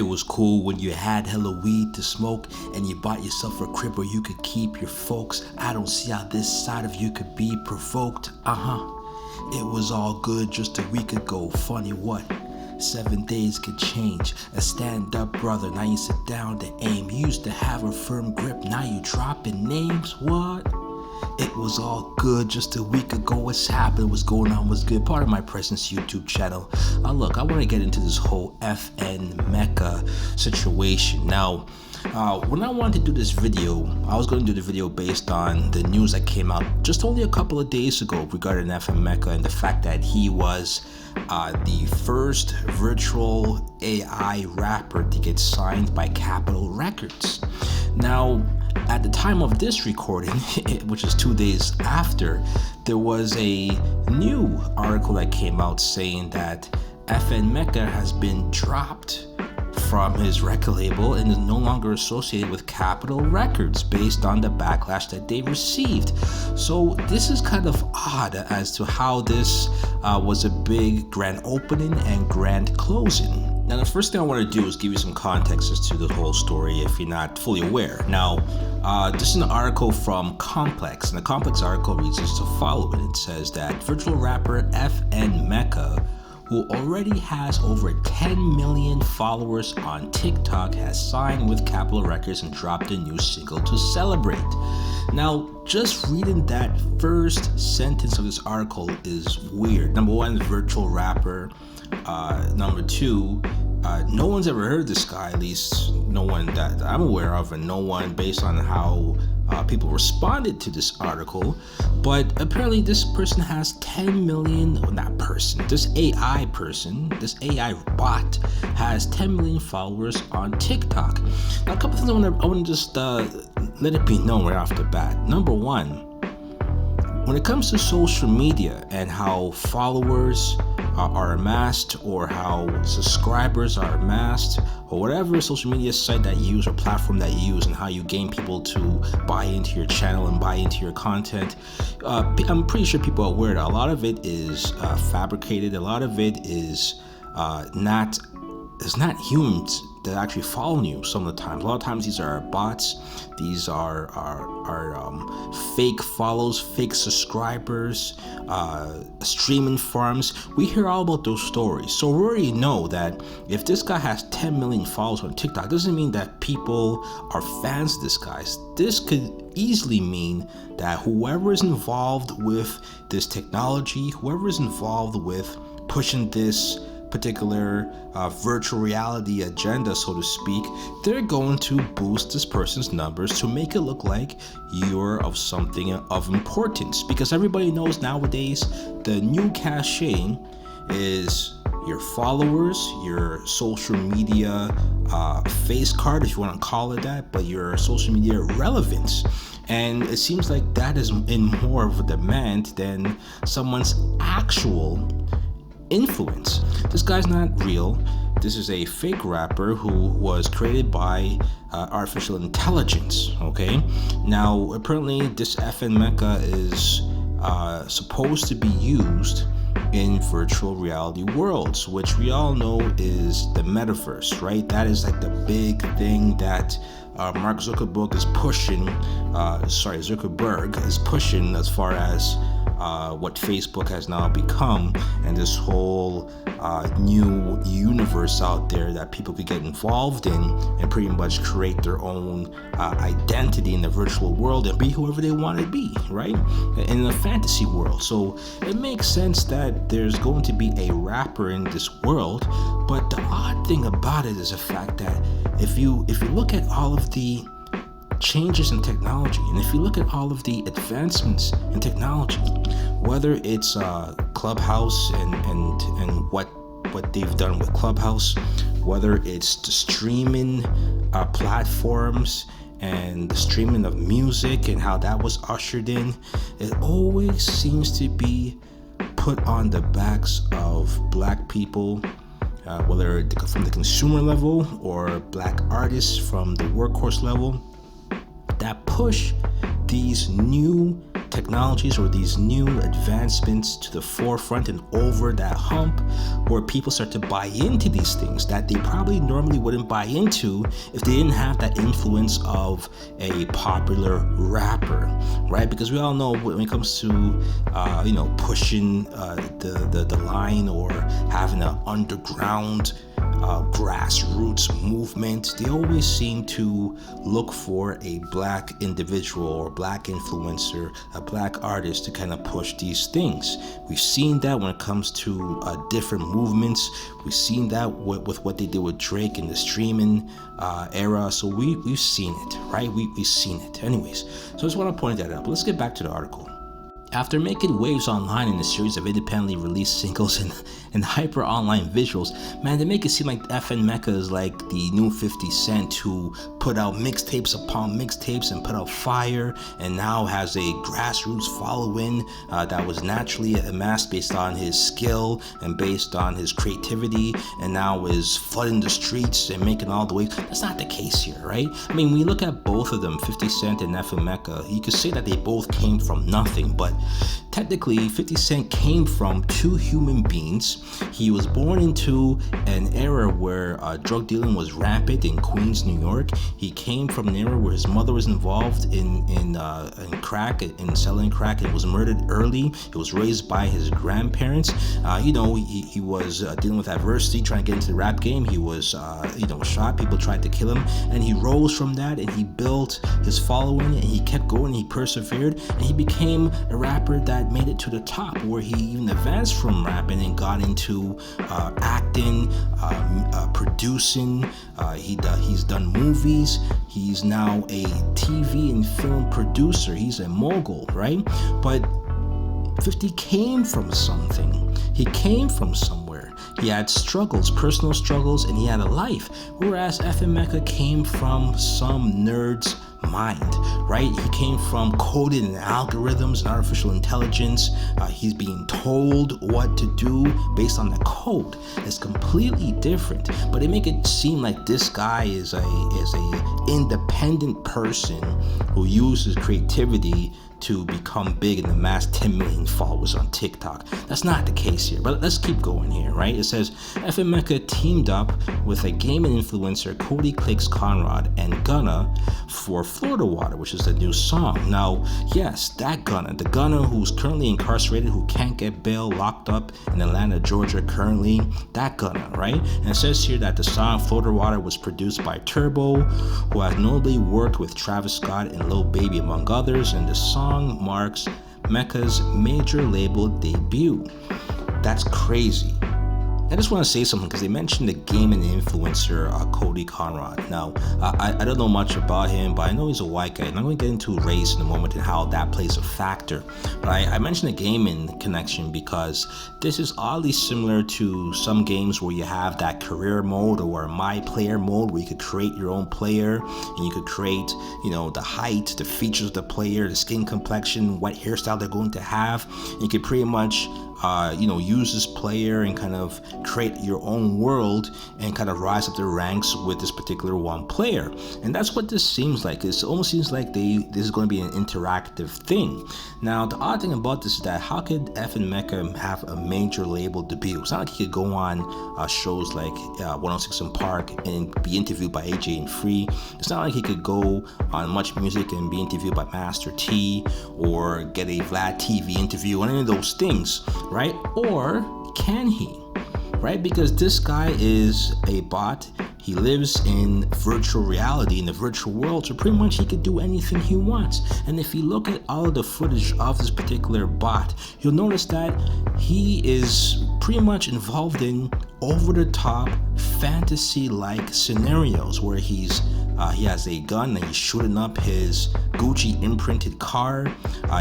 It was cool when you had hella weed to smoke and you bought yourself a crib where you could keep your folks. I don't see how this side of you could be provoked. It was all good just a week ago. Funny what? 7 days could change. A stand-up brother, now you sit down to aim. You used to have a firm grip, now you dropping names. What? It was all good just a week ago. What's happened? What's going on? What's good? Part of my presence YouTube channel. Look, I want to get into this whole FN Meka situation. Now, when I wanted to do this video, I was going to do the video based on the news that came out just only a couple of days ago regarding FN Meka and the fact that he was the first virtual AI rapper to get signed by Capitol Records. Now, at the time of this recording, which is 2 days after, there was a new article that came out saying that FN Meka has been dropped from his record label and is no longer associated with Capitol Records based on the backlash that they received. So this is kind of odd as to how this was a big grand opening and grand closing. Now, the first thing I want to do is give you some context as to the whole story if you're not fully aware. Now, this is an article from Complex, and the Complex article reads as to follow, and it says that virtual rapper FN Meka, who already has over 10 million followers on TikTok, has signed with Capitol Records and dropped a new single to celebrate. Now, just reading that first sentence of this article is weird. Number one, virtual rapper. Number two, no one's ever heard this guy, at least no one that I'm aware of, and no one based on how people responded to this article. But apparently this person has 10 million, well, not person, this AI bot has 10 million followers on TikTok. Now, a couple things I want to just let it be known right off the bat. Number one, when it comes to social media and how followers are amassed, or how subscribers are amassed, or whatever social media site that you use or platform that you use, and how you gain people to buy into your channel and buy into your content, I'm pretty sure people are aware that a lot of it is fabricated. A lot of it is not humans that actually follow you some of the times. A lot of times these are bots. These are fake follows, fake subscribers, streaming farms. We hear all about those stories. So we already know that if this guy has 10 million followers on TikTok, doesn't mean that people are fans of this guy. This could easily mean that whoever is involved with this technology, whoever is involved with pushing this particular virtual reality agenda, so to speak, they're going to boost this person's numbers to make it look like you're of something of importance. Because everybody knows nowadays the new cachet is your followers, your social media face card, if you want to call it that, but your social media relevance. And it seems like that is in more of a demand than someone's actual influence. This guy's not real. This is a fake rapper who was created by artificial intelligence. Okay, now apparently this FN Meka is supposed to be used in virtual reality worlds, which we all know is the metaverse, right? That is like the big thing that Mark Zuckerberg is pushing. Zuckerberg is pushing as far as what Facebook has now become, and this whole new universe out there that people could get involved in and pretty much create their own identity in the virtual world and be whoever they want to be, right? In a fantasy world. So it makes sense that there's going to be a rapper in this world, but the odd thing about it is the fact that if you look at all of the changes in technology, and if you look at all of the advancements in technology, whether it's Clubhouse and what they've done with Clubhouse, whether it's the streaming platforms and the streaming of music and how that was ushered in, it always seems to be put on the backs of black people, whether from the consumer level or black artists from the workhorse level, that push these new technologies or these new advancements to the forefront and over that hump, where people start to buy into these things that they probably normally wouldn't buy into if they didn't have that influence of a popular rapper, right? Because we all know when it comes to pushing the line or having an underground grassroots movement, they always seem to look for a black individual or black influencer, a black artist to kind of push these things. We've seen that when it comes to different movements. We've seen that with what they did with Drake in the streaming era. So we've seen it, right? We've seen it. Anyways, so I just want to point that out. But let's get back to the article. After making waves online in a series of independently released singles and hyper online visuals, man, they make it seem like FN Meka is like the new 50 Cent who put out mixtapes upon mixtapes and put out fire, and now has a grassroots following that was naturally amassed based on his skill and based on his creativity, and now is flooding the streets and making all the waves. That's not the case here, right? I mean, when you look at both of them, 50 Cent and FN Meka, you could say that they both came from nothing, but technically 50 Cent came from two human beings. He was born into an era where drug dealing was rampant in Queens, New York. He came from an era where his mother was involved in crack, in selling crack, and was murdered early. He was raised by his grandparents. He was dealing with adversity, trying to get into the rap game. He was shot. People tried to kill him, and he rose from that, and he built his following, and he kept going. He persevered, and he became a rapper that made it to the top, where he even advanced from rapping and got into acting, producing. He's done movies. He's now a TV and film producer. He's a mogul, right? But 50 came from something. He came from somewhere. He had struggles, personal struggles, and he had a life. Whereas FN Meka came from some nerd's mind, right? He came from coding and algorithms and artificial intelligence. He's being told what to do based on the code. It's completely different, but they make it seem like this guy is a independent person who uses creativity to become big and amass 10 million followers on TikTok. That's not the case here, but let's keep going here, right? It says FN Meka teamed up with a gaming influencer, Cody Clicks Conrad, and Gunna for Florida Water, which is the new song. Now, yes, that Gunna, the Gunna who's currently incarcerated, who can't get bail, locked up in Atlanta, Georgia currently, that Gunna, right? And it says here that the song Florida Water was produced by Turbo, who has notably worked with Travis Scott and Lil Baby, among others, and the song marks Meka's major label debut. That's crazy. I just want to say something because they mentioned the gaming influencer Cody Conrad. Now, I don't know much about him, but I know he's a white guy, and I'm going to get into race in a moment and how that plays a factor. But I mentioned the gaming connection because this is oddly similar to some games where you have that career mode or my player mode, where you could create your own player and you could create, the height, the features of the player, the skin complexion, what hairstyle they're going to have. And you could pretty much use this player and kind of create your own world and kind of rise up the ranks with this particular one player. And that's what this seems like. It almost seems like this is going to be an interactive thing. Now, the odd thing about this is that how could FN Meka have a major label debut? It's not like he could go on shows like 106 in Park and be interviewed by AJ and Free. It's not like he could go on Much Music and be interviewed by Master T, or get a Vlad TV interview, or any of those things, right? Or can he? Right? Because this guy is a bot. He lives in virtual reality, in the virtual world, so pretty much he could do anything he wants. And if you look at all of the footage of this particular bot, you'll notice that he is pretty much involved in over-the-top fantasy-like scenarios where he has a gun and he's shooting up his Gucci imprinted car.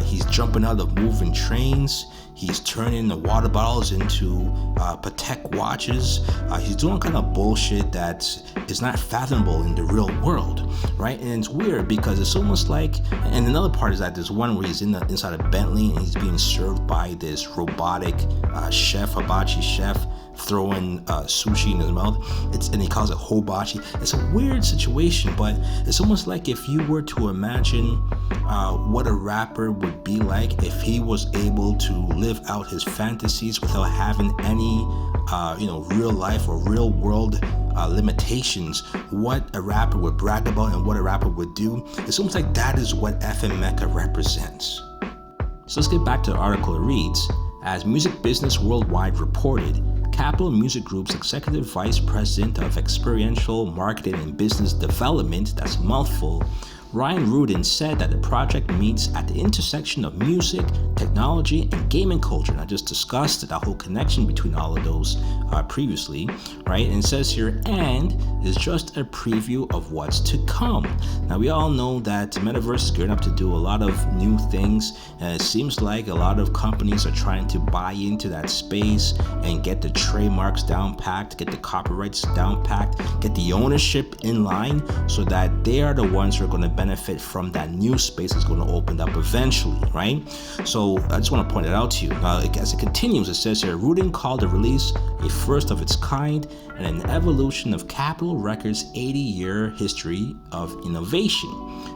He's jumping out of moving trains. He's turning the water bottles into Patek watches. He's doing kind of bullshit that is not fathomable in the real world, right? And it's weird because it's almost like, and another part is that there's one where he's inside a Bentley and he's being served by this robotic chef, hibachi chef, throwing sushi in his mouth. And he calls it hibachi. It's a weird situation, but it's almost like if you were to imagine what a rapper would be like if he was able to live out his fantasies without having any real life or real world limitations, what a rapper would brag about and what a rapper would do. It's almost like that is what FN Meka represents. So let's get back to the article. It reads, as Music Business Worldwide reported, Capitol Music Group's Executive Vice President of Experiential Marketing and Business Development, that's a mouthful, Ryan Rudin said that the project meets at the intersection of music, technology, and gaming culture. And I just discussed that whole connection between all of those previously, right? And it says here, and is just a preview of what's to come. Now, we all know that the metaverse is gearing up to do a lot of new things, and it seems like a lot of companies are trying to buy into that space and get the trademarks down packed, get the copyrights down packed, get the ownership in line so that they are the ones who are going to benefit from that new space that's going to open up eventually, right? So I just want to point it out to you. As it continues, it says here, Rudin called the release a first of its kind and an evolution of Capitol Records' 80-year history of innovation.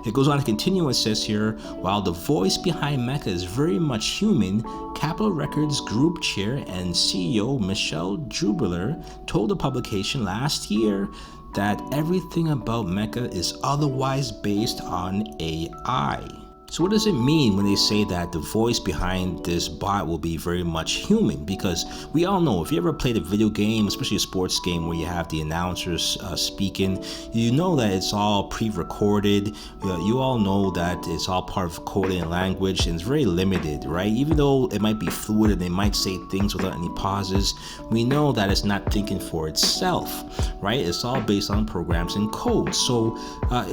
It goes on to continue and says here, while the voice behind Meka is very much human, Capitol Records Group Chair and CEO Michelle Jubiler told the publication last year that everything about Meka is otherwise based on AI. So what does it mean when they say that the voice behind this bot will be very much human? Because we all know, if you ever played a video game, especially a sports game where you have the announcers speaking, you know that it's all pre-recorded. You all know that it's all part of coding and language, and it's very limited, right? Even though it might be fluid and they might say things without any pauses, we know that it's not thinking for itself, right? It's all based on programs and code. So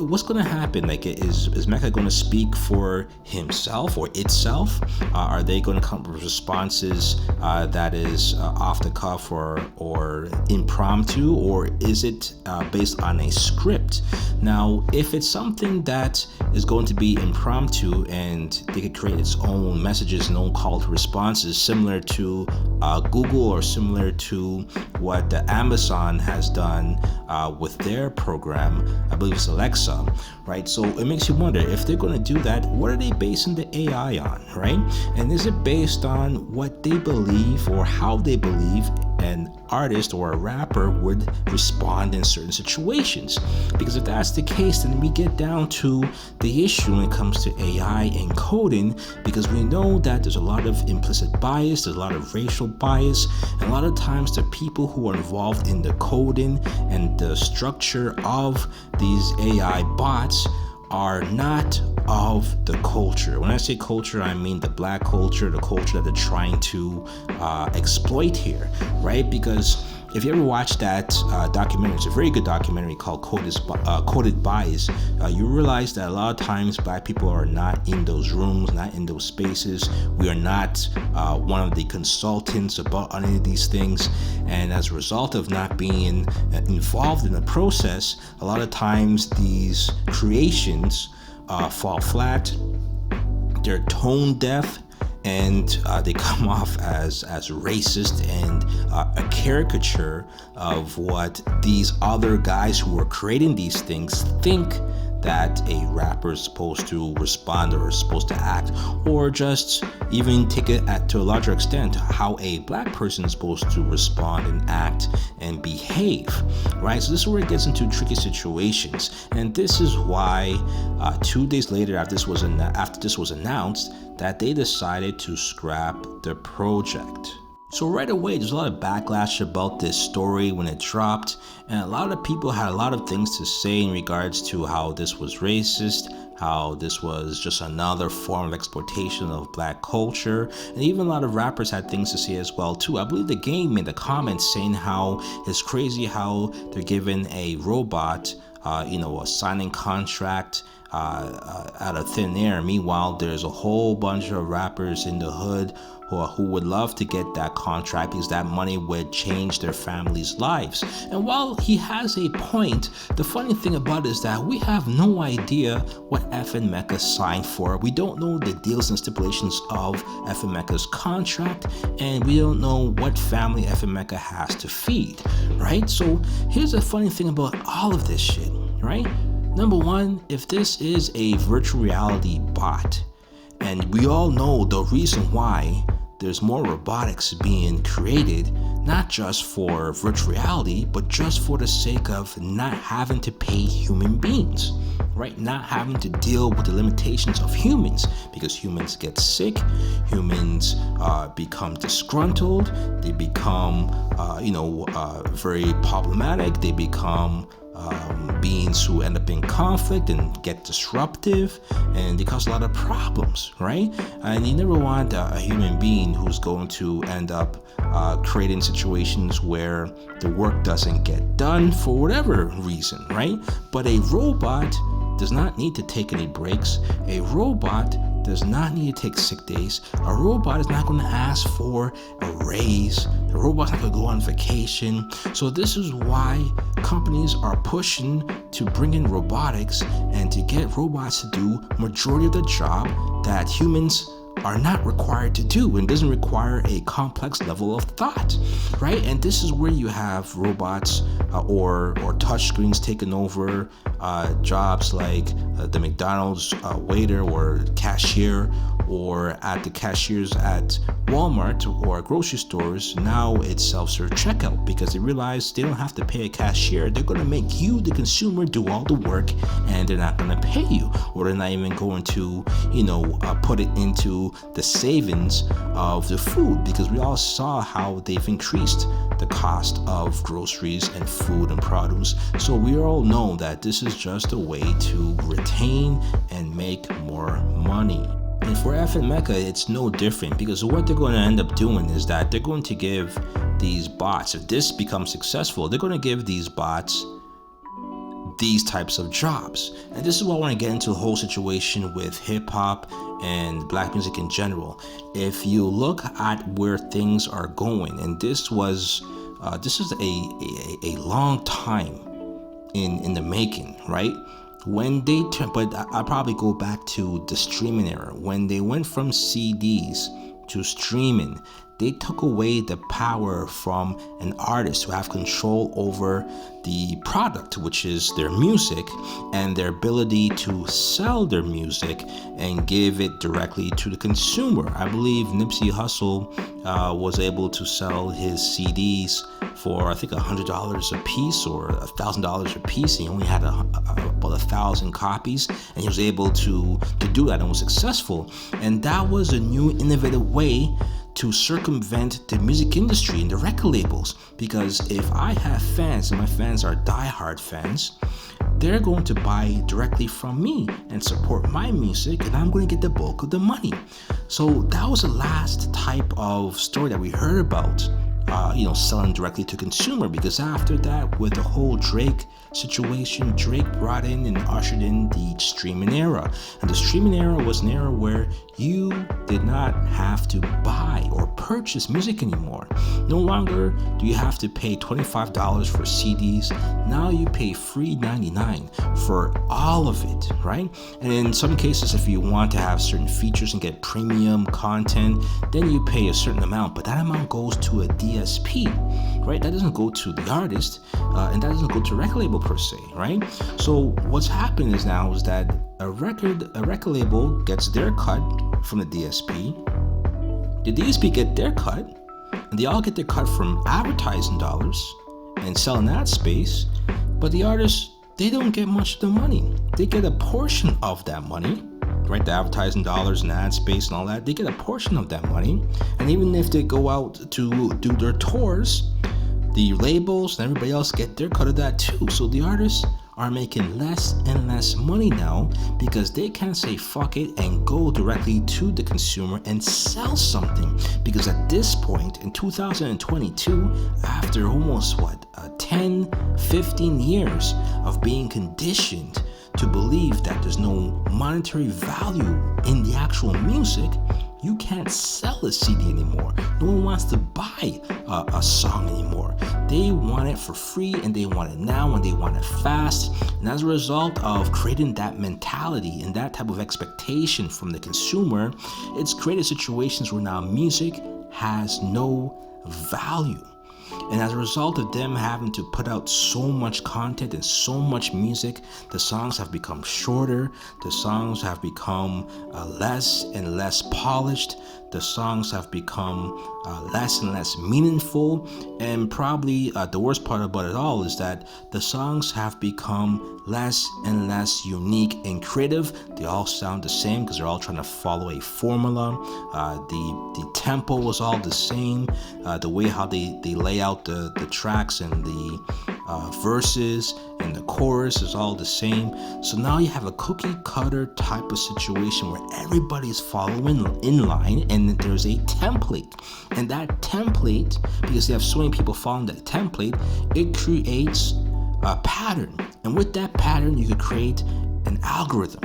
what's going to happen? Like, is Meka going to speak for himself or itself? Are they going to come up with responses that is off the cuff or impromptu, or is it based on a script? Now, if it's something that is going to be impromptu and they could create its own messages and own call to responses, similar to Google or similar to what the Amazon has done with their program, I believe it's Alexa, right? So it makes you wonder, if they're going to do that, what are they basing the AI on, right? And is it based on what they believe or how they believe an artist or a rapper would respond in certain situations? Because if that's the case, then we get down to the issue when it comes to AI and coding, because we know that there's a lot of implicit bias, there's a lot of racial bias, and a lot of times the people who are involved in the coding and the structure of these AI bots are not of the culture. When I say culture, I mean the black culture, the culture that they're trying to exploit here, right? Because if you ever watch that documentary, it's a very good documentary called Coded Bias, you realize that a lot of times black people are not in those rooms, not in those spaces. We are not one of the consultants about any of these things. And as a result of not being involved in the process, a lot of times these creations fall flat, they're tone deaf, and they come off as racist and a caricature of what these other guys who are creating these things think that a rapper is supposed to respond or is supposed to act, or just even take it to a larger extent, how a black person is supposed to respond and act and behave, right? So this is where it gets into tricky situations, and this is why 2 days later, after this was announced, that they decided to scrap the project. So right away, there's a lot of backlash about this story when it dropped, and a lot of people had a lot of things to say in regards to how this was racist, how this was just another form of exploitation of black culture, and even a lot of rappers had things to say as well too. I believe The Game made the comments saying how it's crazy how they're giving a robot a signing contract out of thin air. Meanwhile, there's a whole bunch of rappers in the hood who would love to get that contract because that money would change their families' lives. And while he has a point, the funny thing about it is that we have no idea what FN Meka signed for. We don't know the deals and stipulations of FN Meka's contract, and we don't know what family FN Meka has to feed, right? So here's the funny thing about all of this shit, right? Number one, if this is a virtual reality bot, and we all know the reason why there's more robotics being created, not just for virtual reality, but just for the sake of not having to pay human beings, right? Not having to deal with the limitations of humans, because humans get sick, humans become disgruntled, they become, very problematic, they become beings who end up in conflict and get disruptive, and they cause a lot of problems, right? And you never want a human being who's going to end up creating situations where the work doesn't get done for whatever reason, right? But a robot does not need to take any breaks. A robot does not need to take sick days. A robot is not going to ask for a raise. The robot's not going to go on vacation. So this is why companies are pushing to bring in robotics and to get robots to do majority of the job that humans are not required to do, and doesn't require a complex level of thought, right? And this is where you have robots or touch screens taking over jobs like the McDonald's waiter or cashier, or at the cashiers at Walmart or grocery stores. Now it's self-serve checkout because they realize they don't have to pay a cashier. They're going to make you, the consumer, do all the work, and they're not going to pay you, or they're not even going to, put it into the savings of the food, because we all saw how they've increased the cost of groceries and food and produce. So we all know that this is just a way to retain and make more money. And for FN Meka, it's no different, because what they're going to end up doing is that they're going to give these bots, if this becomes successful, they're going to give these bots these types of jobs. And this is why I want to get into the whole situation with hip-hop and black music in general. If you look at where things are going, and this is a long time in the making, right? When they but I probably go back to the streaming era. When they went from CDs to streaming, they took away the power from an artist to have control over the product, which is their music, and their ability to sell their music and give it directly to the consumer. I believe Nipsey Hussle was able to sell his CDs for, I think, $100 a piece or $1,000 a piece. He only had about 1,000 copies, and he was able to do that and was successful. And that was a new innovative way to circumvent the music industry and the record labels, because if I have fans and my fans are diehard fans, they're going to buy directly from me and support my music, and I'm going to get the bulk of the money. So that was the last type of story that we heard about, selling directly to consumer, because after that, with the whole Drake situation, Drake brought in and ushered in the streaming era. And the streaming era was an era where you did not have to buy or purchase music anymore. No longer do you have to pay $25 for CDs. Now you pay free $99 for all of it, right? And in some cases, if you want to have certain features and get premium content, then you pay a certain amount, but that amount goes to a DSP, right? That doesn't go to the artist, and that doesn't go to a record label per se, right? So what's happening is that a record label gets their cut from the DSP. The DSP get their cut, and they all get their cut from advertising dollars and selling that space. But the artists, they don't get much of the money. They get a portion of that money, right? The advertising dollars and ad space and all that, they get a portion of that money. And even if they go out to do their tours, the labels and everybody else get their cut of that too. So the artists are making less and less money now, because they can't say fuck it and go directly to the consumer and sell something. Because at this point in 2022, after almost 10, 15 years of being conditioned to believe that there's no monetary value in the actual music, you can't sell a CD anymore. No one wants to buy a song anymore. They want it for free, and they want it now, and they want it fast. And as a result of creating that mentality and that type of expectation from the consumer, it's created situations where now music has no value. And as a result of them having to put out so much content and so much music, the songs have become shorter, the songs have become less and less polished, the songs have become less and less meaningful, and probably the worst part about it all is that the songs have become less and less unique and creative. They all sound the same because they're all trying to follow a formula. The tempo is all the same. The way how they lay out the tracks and the verses and the chorus is all the same. So now you have a cookie cutter type of situation where everybody's following in line, and there's a template. And that template, because you have so many people following that template, it creates a pattern. And with that pattern, you could create an algorithm.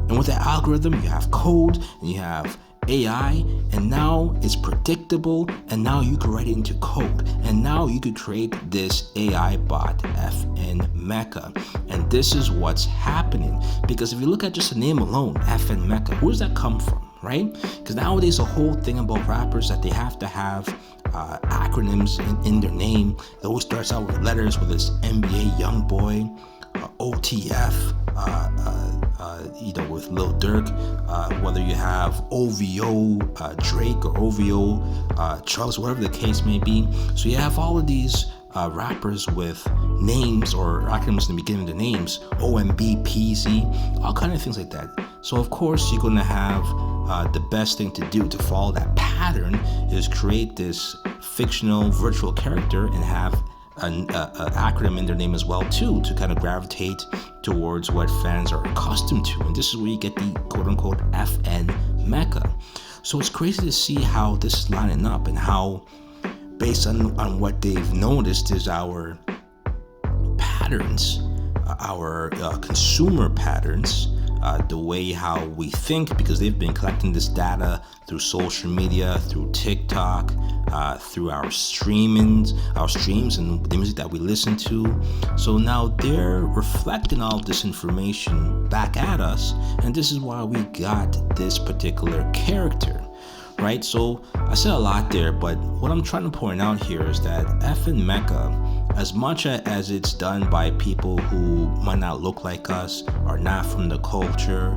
And with that algorithm, you have code and you have AI, and now it's predictable, and now you can write it into code, and now you could create this AI bot, FN Meka. And this is what's happening, because if you look at just the name alone, FN Meka, where does that come from, right? Because nowadays the whole thing about rappers that they have to have acronyms in their name. It always starts out with letters, whether it's NBA Youngboy, OTF, with Lil Durk, whether you have OVO Drake or OVO Charles, whatever the case may be. So you have all of these rappers with names or acronyms in the beginning of the names, OMB, PZ, all kind of things like that. So of course you're going to have the best thing to do to follow that pattern is create this fictional virtual character and have an acronym in their name as well too, to kind of gravitate towards what fans are accustomed to. And this is where you get the quote-unquote FN Meka. So it's crazy to see how this is lining up, and how based on what they've noticed is our patterns, our consumer patterns, the way how we think, because they've been collecting this data through social media, through TikTok, through our streams and the music that we listen to. So now they're reflecting all this information back at us, and this is why we got this particular character, right? So I said a lot there, but what I'm trying to point out here is that FN Meka, as much as it's done by people who might not look like us, are not from the culture,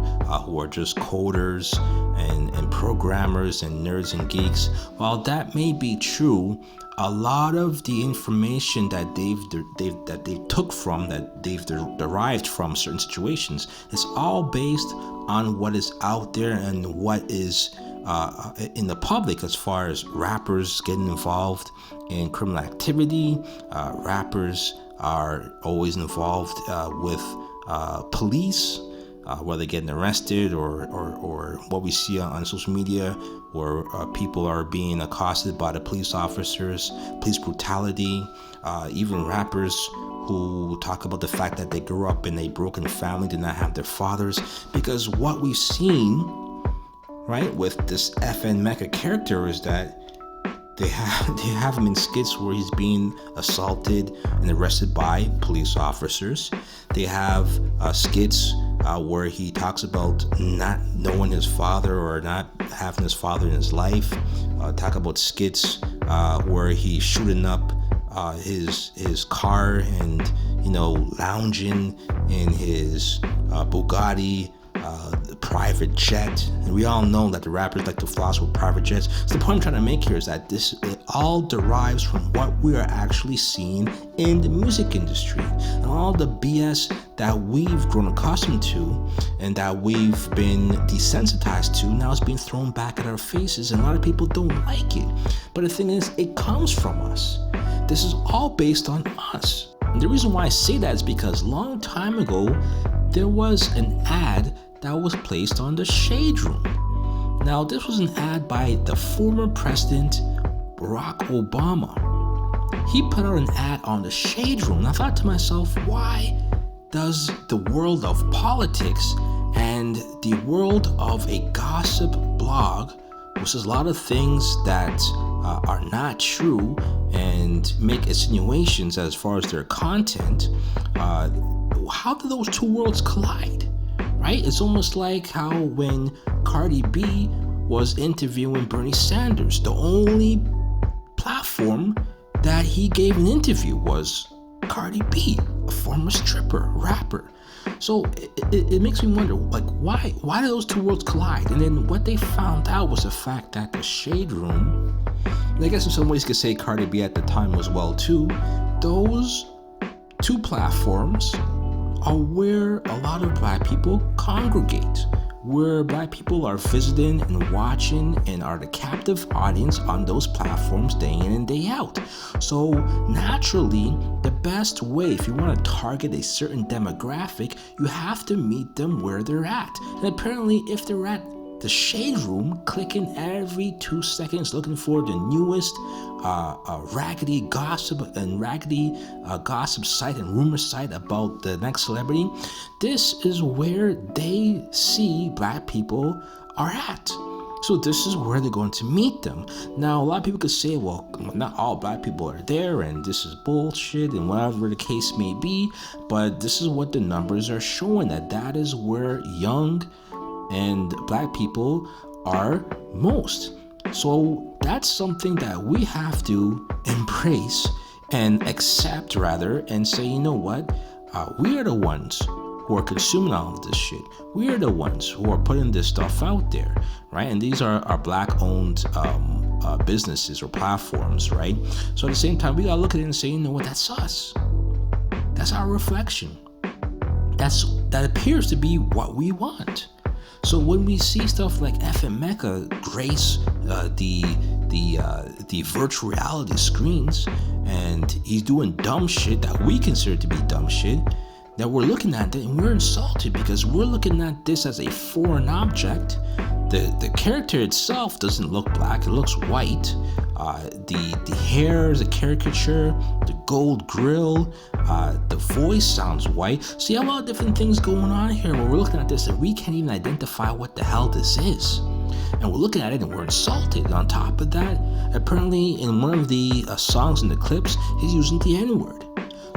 who are just coders and programmers and nerds and geeks, while that may be true, a lot of the information that they've took from, that they've derived from certain situations, is all based on what is out there and what is in the public, as far as rappers getting involved in criminal activity. Rappers are always involved with police, whether getting arrested or what we see on social media, where people are being accosted by the police officers, police brutality, even rappers who talk about the fact that they grew up in a broken family, did not have their fathers. Because what we've seen, right, with this FN Meka character is that they have him in skits where he's being assaulted and arrested by police officers. They have skits where he talks about not knowing his father or not having his father in his life. Talk about skits where he's shooting up his car and lounging in his Bugatti private jet. And we all know that the rappers like to floss with private jets. So the point I'm trying to make here is that it all derives from what we are actually seeing in the music industry, and all the BS that we've grown accustomed to and that we've been desensitized to now is being thrown back at our faces, and a lot of people don't like it. But the thing is, it comes from us. This is all based on us. And the reason why I say that is because long time ago there was an ad that was placed on the Shade Room. Now, this was an ad by the former president, Barack Obama. He put out an ad on the Shade Room, and I thought to myself, why does the world of politics and the world of a gossip blog, which is a lot of things that are not true and make insinuations as far as their content, how do those two worlds collide? Right? It's almost like how when Cardi B was interviewing Bernie Sanders, the only platform that he gave an interview was Cardi B, a former stripper, rapper. So it makes me wonder, like, why do those two worlds collide? And then what they found out was the fact that the Shade Room, and I guess in some ways you could say Cardi B at the time was well too, those two platforms are where a lot of Black people congregate, where Black people are visiting and watching and are the captive audience on those platforms day in and day out. So naturally, the best way, if you want to target a certain demographic, you have to meet them where they're at. And apparently, if they're at the Shade Room, clicking every 2 seconds looking for the newest raggedy gossip site and rumor site about the next celebrity, this is where they see Black people are at. So this is where they're going to meet them. Now, a lot of people could say, well, not all Black people are there and this is bullshit and whatever the case may be, but this is what the numbers are showing, that is where young and Black people are most. So that's something that we have to embrace and accept, rather, and say, you know what, we are the ones who are consuming all of this shit. We are the ones who are putting this stuff out there, right? And these are our Black-owned businesses or platforms, right? So at the same time, we gotta look at it and say, you know what, that's us. That's our reflection. That appears to be what we want. So when we see stuff like FN Meka grace the virtual reality screens, and he's doing dumb shit that we consider to be dumb shit, that we're looking at it and we're insulted because we're looking at this as a foreign object. The character itself doesn't look Black, it looks white. The hair is a caricature, the gold grill, the voice sounds white. So you have a lot of different things going on here where we're looking at this and we can't even identify what the hell this is. And we're looking at it and we're insulted. And on top of that, apparently in one of the songs in the clips, he's using the N-word.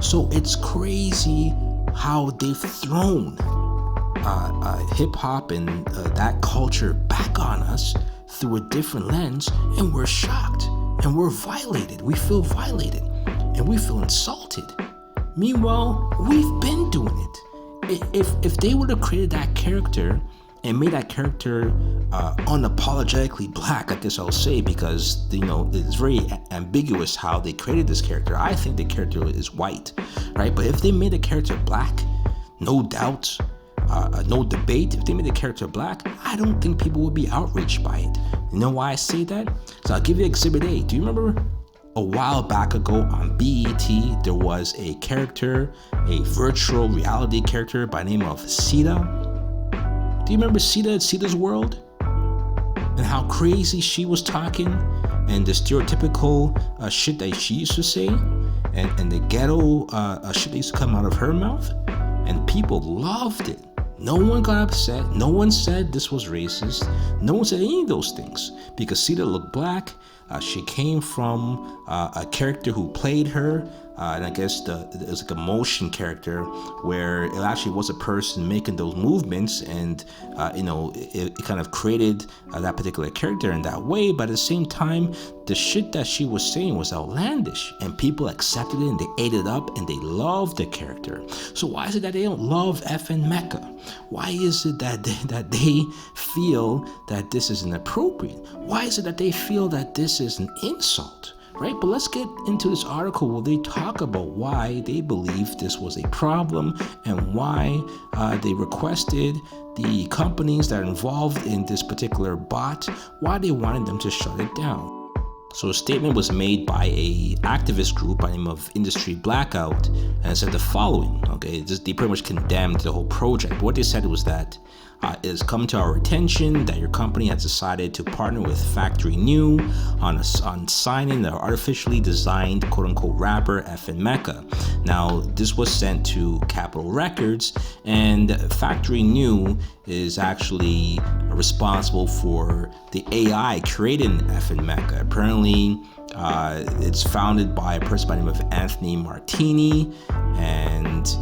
So it's crazy how they've thrown hip-hop and that culture back on us through a different lens, and we're shocked and we're violated. We feel violated and we feel insulted. Meanwhile, we've been doing it. If they would have created that character and made that character unapologetically Black, I guess I'll say, because it's very ambiguous how they created this character. I think the character is white, right? But if they made the character Black, no doubt, no debate, if they made the character Black, I don't think people would be outraged by it. You know why I say that? So I'll give you Exhibit A. Do you remember a while back ago on BET, there was a character, a virtual reality character by the name of Sita? Do you remember Sita at Sita's World? And how crazy she was talking and the stereotypical shit that she used to say and the ghetto shit that used to come out of her mouth? And people loved it. No one got upset. No one said this was racist. No one said any of those things because Sita looked Black. She came from a character who played her, and I guess it was like a motion character where it actually was a person making those movements, and it kind of created that particular character in that way. But at the same time, the shit that she was saying was outlandish, and people accepted it and they ate it up and they loved the character. So why is it that they don't love FN Meka? Why is it that they feel that this is inappropriate? Why is it that they feel that this is an insult? Right? But let's get into this article where they talk about why they believe this was a problem and why they requested the companies that are involved in this particular bot, why they wanted them to shut it down. So a statement was made by a activist group by the name of Industry Blackout, and it said the following, okay, they pretty much condemned the whole project. What they said was that It has come to our attention that your company has decided to partner with Factory New on signing the artificially designed quote-unquote rapper FN Meka. Now, this was sent to Capitol Records, and Factory New is actually responsible for the AI created in FN Meka. Apparently, it's founded by a person by the name of Anthony Martini, and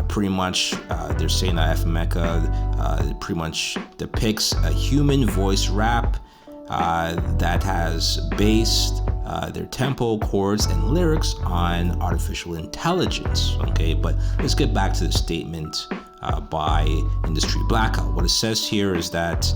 pretty much they're saying that FN Meka pretty much depicts a human voice rap that has based their tempo, chords, and lyrics on artificial intelligence. Okay, but let's get back to the statement by Industry Blackout. What it says here is that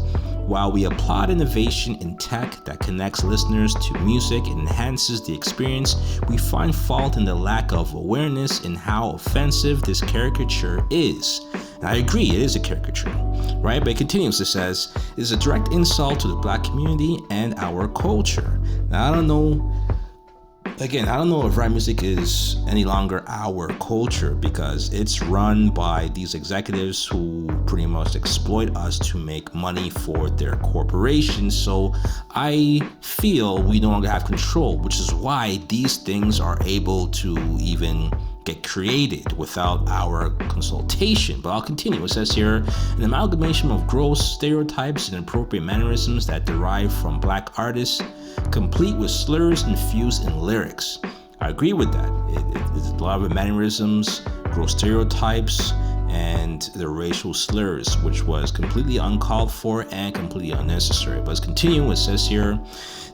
while we applaud innovation in tech that connects listeners to music and enhances the experience, we find fault in the lack of awareness in how offensive this caricature is. And I agree, it is a caricature, right? But it continues, it says, it is a direct insult to the Black community and our culture. Now, I don't know if rap music is any longer our culture, because it's run by these executives who pretty much exploit us to make money for their corporations. So I feel we no longer have control, which is why these things are able to even get created without our consultation. But I'll continue. It says here, an amalgamation of gross stereotypes and inappropriate mannerisms that derive from Black artists, complete with slurs infused in lyrics. I agree with that. It's a lot of mannerisms, gross stereotypes, and the racial slurs, which was completely uncalled for and completely unnecessary. But let's continue. It says here,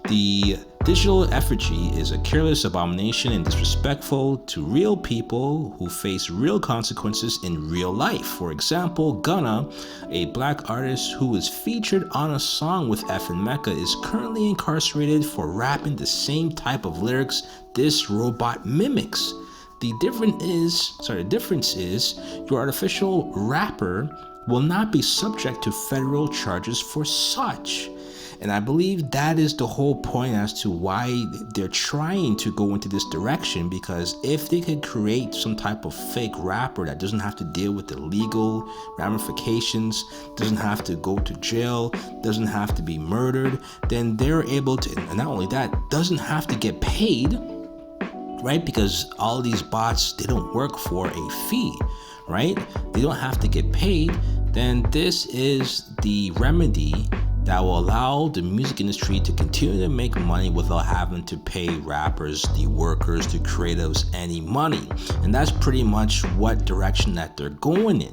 the digital effigy is a careless abomination and disrespectful to real people who face real consequences in real life. For example, Gunna, a Black artist who is featured on a song with FN Meka, is currently incarcerated for rapping the same type of lyrics this robot mimics. The difference is your artificial rapper will not be subject to federal charges for such. And I believe that is the whole point as to why they're trying to go into this direction, because if they could create some type of fake rapper that doesn't have to deal with the legal ramifications, doesn't have to go to jail, doesn't have to be murdered, then they're able to, and not only that, doesn't have to get paid, right? Because all these bots, they don't work for a fee, right? They don't have to get paid. Then this is the remedy that will allow the music industry to continue to make money without having to pay rappers, the workers, the creatives any money. And that's pretty much what direction that they're going in,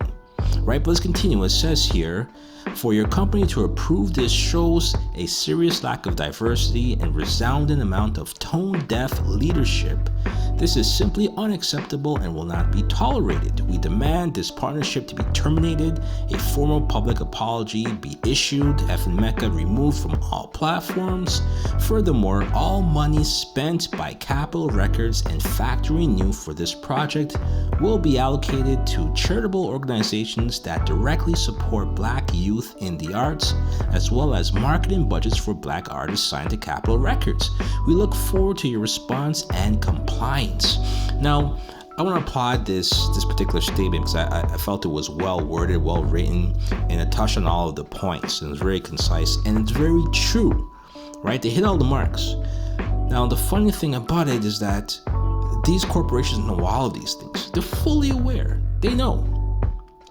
right? But let's continue. It says here, for your company to approve this shows a serious lack of diversity and resounding amount of tone-deaf leadership. This is simply unacceptable and will not be tolerated. We demand this partnership to be terminated, a formal public apology be issued, FN Meka removed from all platforms. Furthermore, all money spent by Capitol Records and Factory New for this project will be allocated to charitable organizations that directly support Black youth in the arts, as well as marketing budgets for Black artists signed to Capitol Records. We look forward to your response and compliance. Now, I want to applaud this particular statement because I felt it was well worded, well written, and it touched on all of the points, and it's very concise, and it's very true, right? They hit all the marks. Now, the funny thing about it is that these corporations know all of these things. They're fully aware. They know.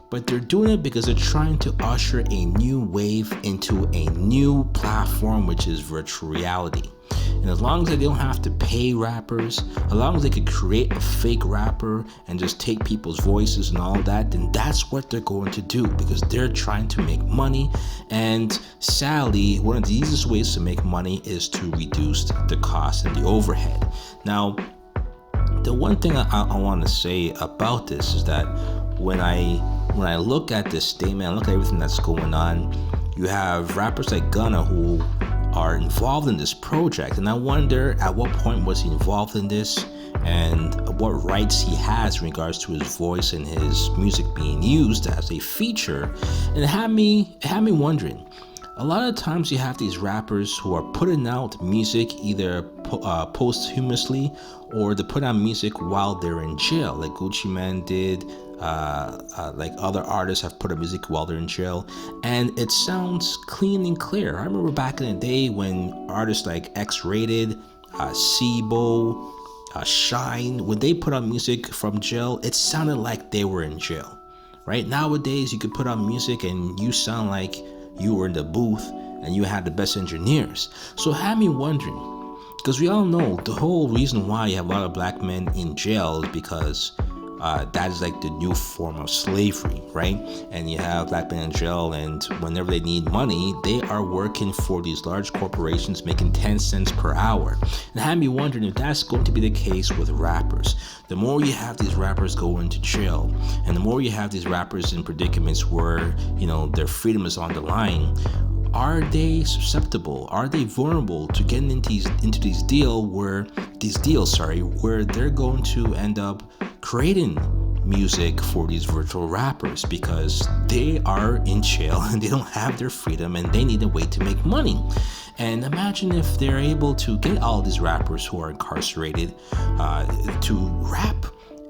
But they're doing it because they're trying to usher a new wave into a new platform, which is virtual reality. And as long as they don't have to pay rappers, as long as they could create a fake rapper and just take people's voices and all that, then that's what they're going to do, because they're trying to make money. And sadly, one of the easiest ways to make money is to reduce the cost and the overhead. Now, the one thing I want to say about this is that when I look at this statement, I look at everything that's going on, you have rappers like Gunna who are involved in this project, and I wonder at what point was he involved in this and what rights he has in regards to his voice and his music being used as a feature. And it had me wondering. A lot of times you have these rappers who are putting out music either posthumously or they put out music while they're in jail, like Gucci Mane did like other artists have put up music while they're in jail, and it sounds clean and clear. I remember back in the day when artists like X-Rated, Sibo, Shine, when they put out music from jail, it sounded like they were in jail. Right nowadays, you could put out music and you sound like you were in the booth and you had the best engineers. So it had me wondering, because we all know the whole reason why you have a lot of black men in jail is because that is like the new form of slavery, right? And you have black men in jail, and whenever they need money, they are working for these large corporations making 10 cents per hour. And it had me wondering if that's going to be the case with rappers. The more you have these rappers go into jail, and the more you have these rappers in predicaments where, you know, their freedom is on the line, are they susceptible? Are they vulnerable to getting into these deals where they're going to end up creating music for these virtual rappers because they are in jail and they don't have their freedom and they need a way to make money? And imagine if they're able to get all these rappers who are incarcerated to rap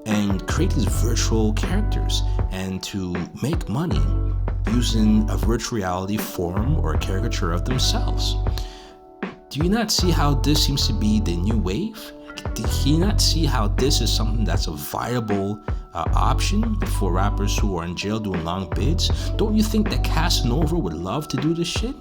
and create these virtual characters and to make money using a virtual reality form or a caricature of themselves. Do you not see how this seems to be the new wave? Do you not see how this is something that's a viable option for rappers who are in jail doing long bids? Don't you think that Casanova would love to do this shit?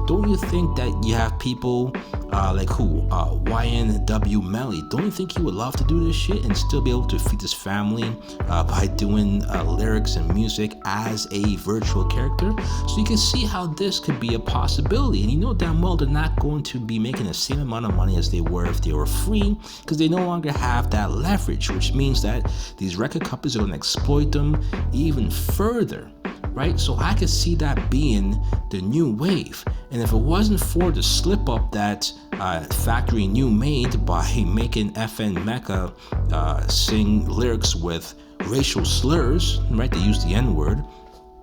Don't you think that you have people YNW Melly, don't you think he would love to do this shit and still be able to feed his family by doing lyrics and music as a virtual character? So you can see how this could be a possibility. And you know damn well they're not going to be making the same amount of money as they were if they were free, because they no longer have that leverage, which means that these record companies are going to exploit them even further. Right? So I could see that being the new wave. And if it wasn't for the slip up that Factory New made by making FN Meka sing lyrics with racial slurs, right? They use the N-word.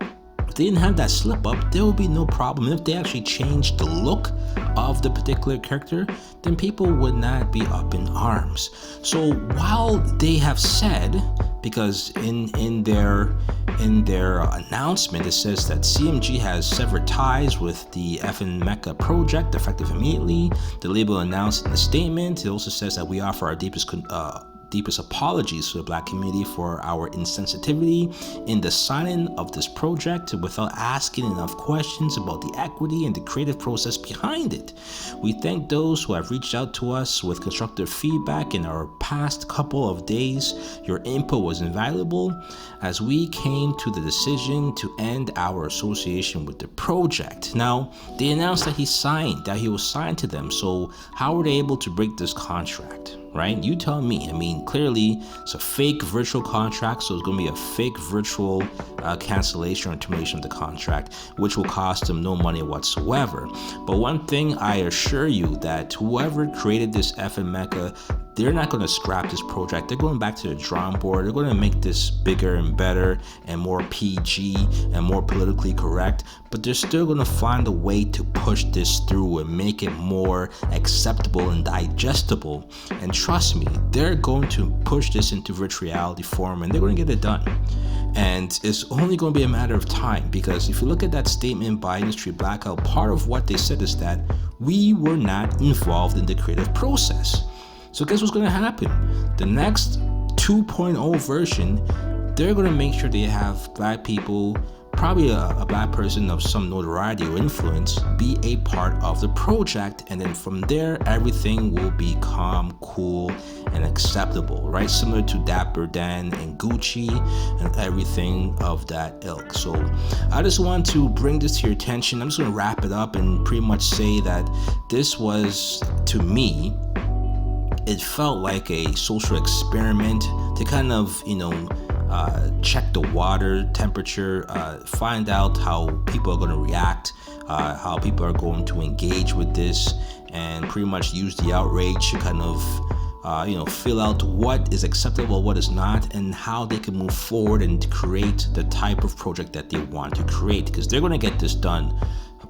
If they didn't have that slip up, there would be no problem. If they actually changed the look of the particular character, then people would not be up in arms. So while they have said, because in their announcement it says that CMG has severed ties with the FN Meka project effective immediately. The label announced in the statement. It also says that we offer our deepest apologies to the black community for our insensitivity in the signing of this project without asking enough questions about the equity and the creative process behind it. We thank those who have reached out to us with constructive feedback in our past couple of days. Your input was invaluable as we came to the decision to end our association with the project. Now, they announced that he was signed to them. So how were they able to break this contract? Right? You tell me. I mean, clearly it's a fake virtual contract, so it's going to be a fake virtual cancellation or termination of the contract, which will cost them no money whatsoever. But one thing I assure you, that whoever created this FN Meka, they're not going to scrap this project. They're going back to the drawing board. They're going to make this bigger and better and more PG and more politically correct, but they're still going to find a way to push this through and make it more acceptable and digestible. And trust me, they're going to push this into virtual reality form and they're going to get it done. And it's only going to be a matter of time, because if you look at that statement by Industry Blackout, part of what they said is that we were not involved in the creative process. So guess what's going to happen? The next 2.0 version, they're going to make sure they have black people, probably a black person of some notoriety or influence, be a part of the project. And then from there, everything will be calm, cool, and acceptable, right? Similar to Dapper Dan and Gucci and everything of that ilk. So I just want to bring this to your attention. I'm just going to wrap it up and pretty much say that this was, to me, it felt like a social experiment to kind of, check the water temperature, find out how people are going to react, how people are going to engage with this, and pretty much use the outrage to kind of, feel out what is acceptable, what is not, and how they can move forward and create the type of project that they want to create, because they're going to get this done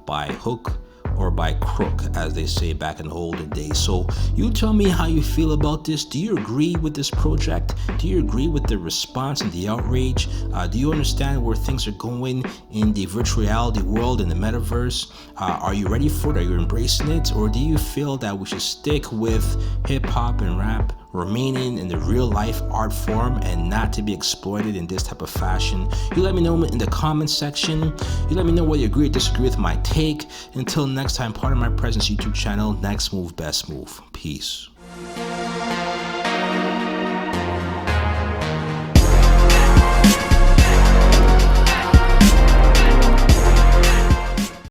by hook or by crook, as they say back in the olden days. So you tell me how you feel about this. Do you agree with this project? Do you agree with the response and the outrage? Do you understand where things are going in the virtual reality world, in the metaverse? Are you ready for it? Are you embracing it? Or do you feel that we should stick with hip hop and rap, remaining in the real life art form and not to be exploited in this type of fashion? You let me know in the comment section. You let me know whether you agree or disagree with my take. Until next time, part of my presence YouTube channel, next move, best move. Peace.